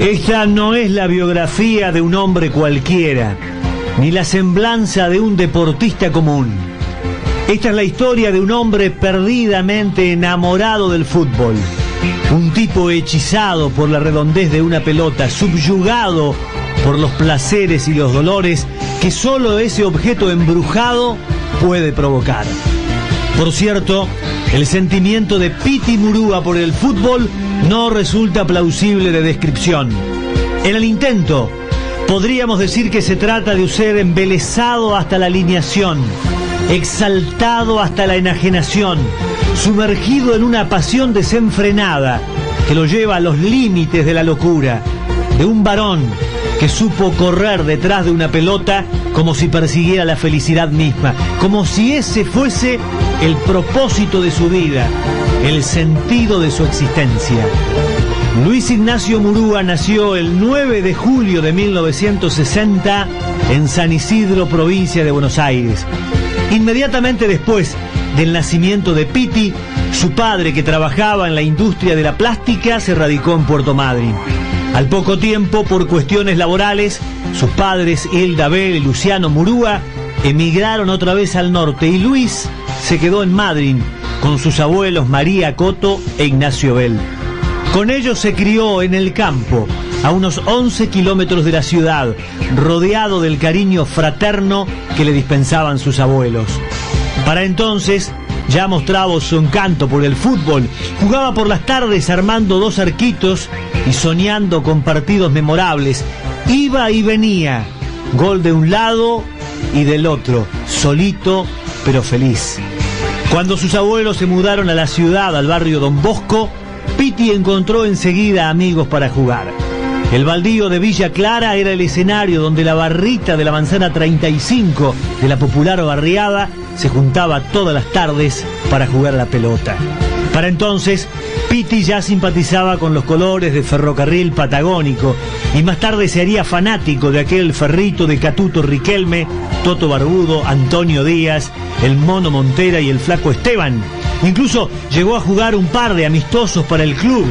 Esta no es la biografía de un hombre cualquiera, ni la semblanza de un deportista común. Esta es la historia de un hombre perdidamente enamorado del fútbol. Un tipo hechizado por la redondez de una pelota, subyugado por los placeres y los dolores que solo ese objeto embrujado puede provocar. Por cierto, el sentimiento de Piti Murúa por el fútbol no resulta plausible de descripción. En el intento, podríamos decir que se trata de un ser embelesado hasta la alineación, exaltado hasta la enajenación, sumergido en una pasión desenfrenada que lo lleva a los límites de la locura, de un varón que supo correr detrás de una pelota como si persiguiera la felicidad misma, como si ese fuese el propósito de su vida, el sentido de su existencia. Luis Ignacio Murúa nació el 9 de julio de 1960 en San Isidro, provincia de Buenos Aires. Inmediatamente después del nacimiento de Piti, su padre, que trabajaba en la industria de la plástica, se radicó en Puerto Madryn. Al poco tiempo, por cuestiones laborales, sus padres, Hilda Bel y Luciano Murúa, emigraron otra vez al norte y Luis se quedó en Madryn con sus abuelos María Coto e Ignacio Bel. Con ellos se crió en el campo, a unos 11 kilómetros de la ciudad, rodeado del cariño fraterno que le dispensaban sus abuelos. Para entonces, ya mostraba su encanto por el fútbol, jugaba por las tardes armando 2 arquitos y soñando con partidos memorables. Iba y venía, gol de un lado y del otro, solito pero feliz. Cuando sus abuelos se mudaron a la ciudad, al barrio Don Bosco, Piti encontró enseguida amigos para jugar. El baldío de Villa Clara era el escenario donde la barrita de la manzana 35 de la popular barriada se juntaba todas las tardes para jugar a la pelota. Para entonces, Piti ya simpatizaba con los colores del ferrocarril patagónico y más tarde se haría fanático de aquel ferrito de Catuto Riquelme, Toto Barbudo, Antonio Díaz, el Mono Montera y el Flaco Esteban. Incluso llegó a jugar un par de amistosos para el club.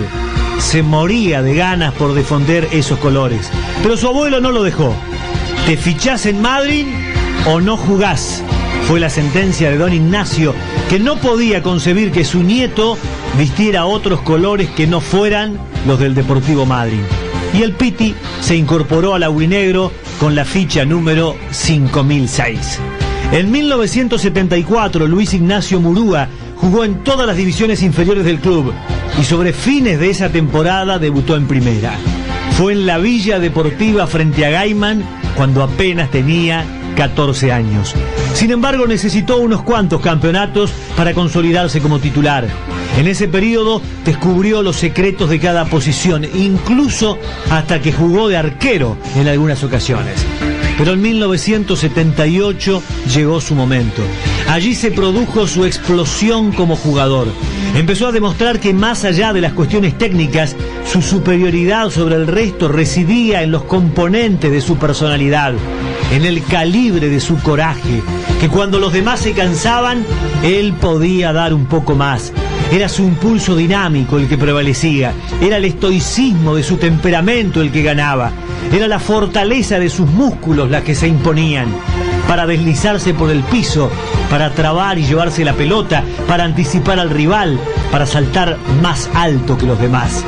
Se moría de ganas por defender esos colores. Pero su abuelo no lo dejó. ¿Te fichás en Madryn o no jugás? Fue la sentencia de don Ignacio, que no podía concebir que su nieto vistiera otros colores que no fueran los del Deportivo Madryn. Y el Piti se incorporó al aurinegro con la ficha número 5006. En 1974, Luis Ignacio Murúa jugó en todas las divisiones inferiores del club y sobre fines de esa temporada debutó en primera. Fue en la Villa Deportiva frente a Gaiman cuando apenas tenía 14 años. Sin embargo, necesitó unos cuantos campeonatos para consolidarse como titular. En ese periodo descubrió los secretos de cada posición, incluso hasta que jugó de arquero en algunas ocasiones. Pero en 1978 llegó su momento. Allí se produjo su explosión como jugador. Empezó a demostrar que más allá de las cuestiones técnicas, su superioridad sobre el resto residía en los componentes de su personalidad, en el calibre de su coraje, que cuando los demás se cansaban, él podía dar un poco más. Era su impulso dinámico el que prevalecía, era el estoicismo de su temperamento el que ganaba, era la fortaleza de sus músculos las que se imponían, para deslizarse por el piso, para trabar y llevarse la pelota, para anticipar al rival, para saltar más alto que los demás.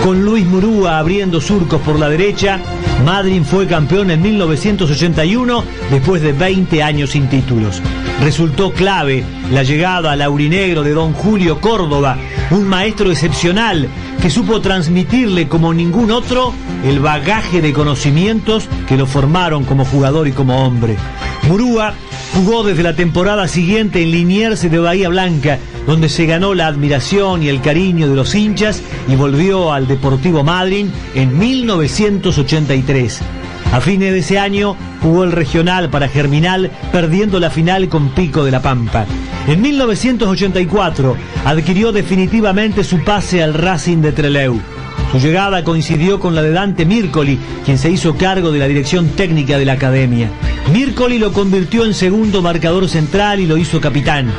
Con Luis Murúa abriendo surcos por la derecha, Madryn fue campeón en 1981 después de 20 años sin títulos. Resultó clave la llegada al aurinegro de don Julio Córdoba, un maestro excepcional que supo transmitirle como ningún otro el bagaje de conocimientos que lo formaron como jugador y como hombre. Murúa jugó desde la temporada siguiente en Liniers de Bahía Blanca, donde se ganó la admiración y el cariño de los hinchas y volvió al Deportivo Madryn en 1983. A fines de ese año jugó el regional para Germinal, perdiendo la final con Pico de la Pampa. En 1984 adquirió definitivamente su pase al Racing de Trelew. Su llegada coincidió con la de Dante Mircoli, quien se hizo cargo de la dirección técnica de la academia. Mircoli lo convirtió en segundo marcador central y lo hizo capitán.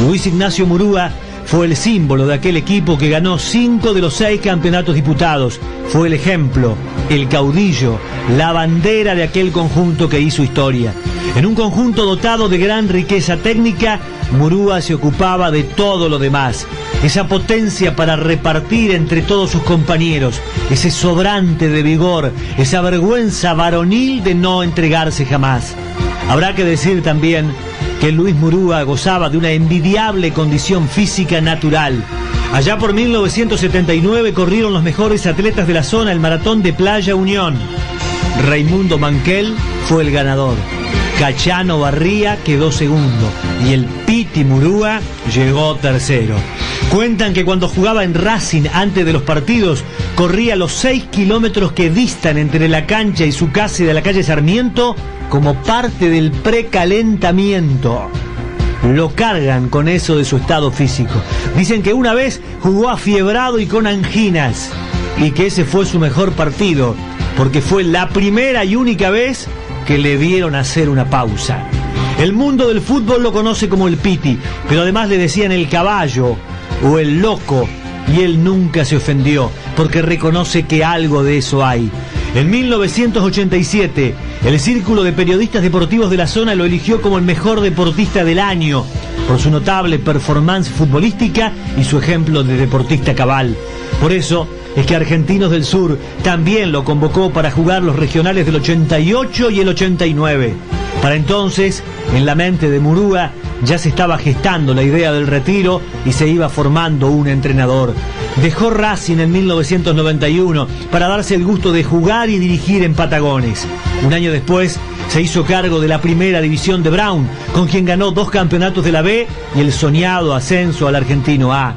Luis Ignacio Murúa fue el símbolo de aquel equipo que ganó 5 de los 6 campeonatos disputados. Fue el ejemplo, el caudillo, la bandera de aquel conjunto que hizo historia. En un conjunto dotado de gran riqueza técnica, Murúa se ocupaba de todo lo demás. Esa potencia para repartir entre todos sus compañeros, ese sobrante de vigor, esa vergüenza varonil de no entregarse jamás. Habrá que decir también que Luis Murúa gozaba de una envidiable condición física natural. Allá por 1979 corrieron los mejores atletas de la zona el Maratón de Playa Unión. Raimundo Manquel fue el ganador. Cachano Barría quedó segundo y el Piti Murúa llegó tercero. Cuentan que cuando jugaba en Racing antes de los partidos, corría los 6 kilómetros que distan entre la cancha y su casa de la calle Sarmiento como parte del precalentamiento. Lo cargan con eso de su estado físico. Dicen que una vez jugó afiebrado y con anginas y que ese fue su mejor partido, porque fue la primera y única vez que le vieron hacer una pausa. El mundo del fútbol lo conoce como el Piti, pero además le decían el caballo o el loco, y él nunca se ofendió, porque reconoce que algo de eso hay. En 1987, el Círculo de Periodistas Deportivos de la zona lo eligió como el mejor deportista del año, por su notable performance futbolística y su ejemplo de deportista cabal. Por eso es que Argentinos del Sur también lo convocó para jugar los regionales del 88 y el 89. Para entonces, en la mente de Murúa, ya se estaba gestando la idea del retiro y se iba formando un entrenador. Dejó Racing en 1991 para darse el gusto de jugar y dirigir en Patagones. Un año después se hizo cargo de la primera división de Brown, con quien ganó 2 campeonatos de la B y el soñado ascenso al Argentino A.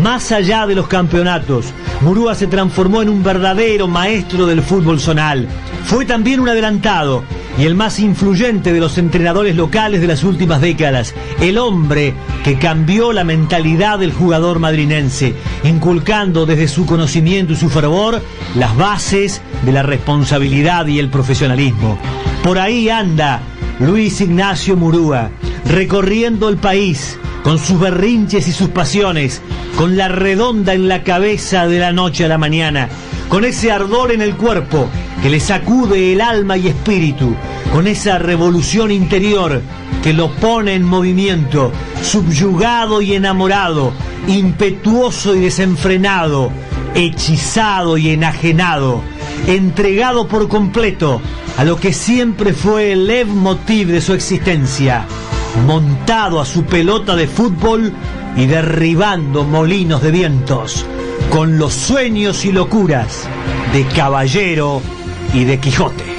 Más allá de los campeonatos, Murúa se transformó en un verdadero maestro del fútbol zonal. Fue también un adelantado y el más influyente de los entrenadores locales de las últimas décadas, el hombre que cambió la mentalidad del jugador madrinense, inculcando desde su conocimiento y su fervor las bases de la responsabilidad y el profesionalismo. Por ahí anda Luis Ignacio Murúa, recorriendo el país, con sus berrinches y sus pasiones, con la redonda en la cabeza de la noche a la mañana, con ese ardor en el cuerpo que le sacude el alma y espíritu, con esa revolución interior que lo pone en movimiento, subyugado y enamorado, impetuoso y desenfrenado, hechizado y enajenado, entregado por completo a lo que siempre fue el leitmotiv de su existencia, montado a su pelota de fútbol y derribando molinos de vientos, con los sueños y locuras de Caballero y de Quijote.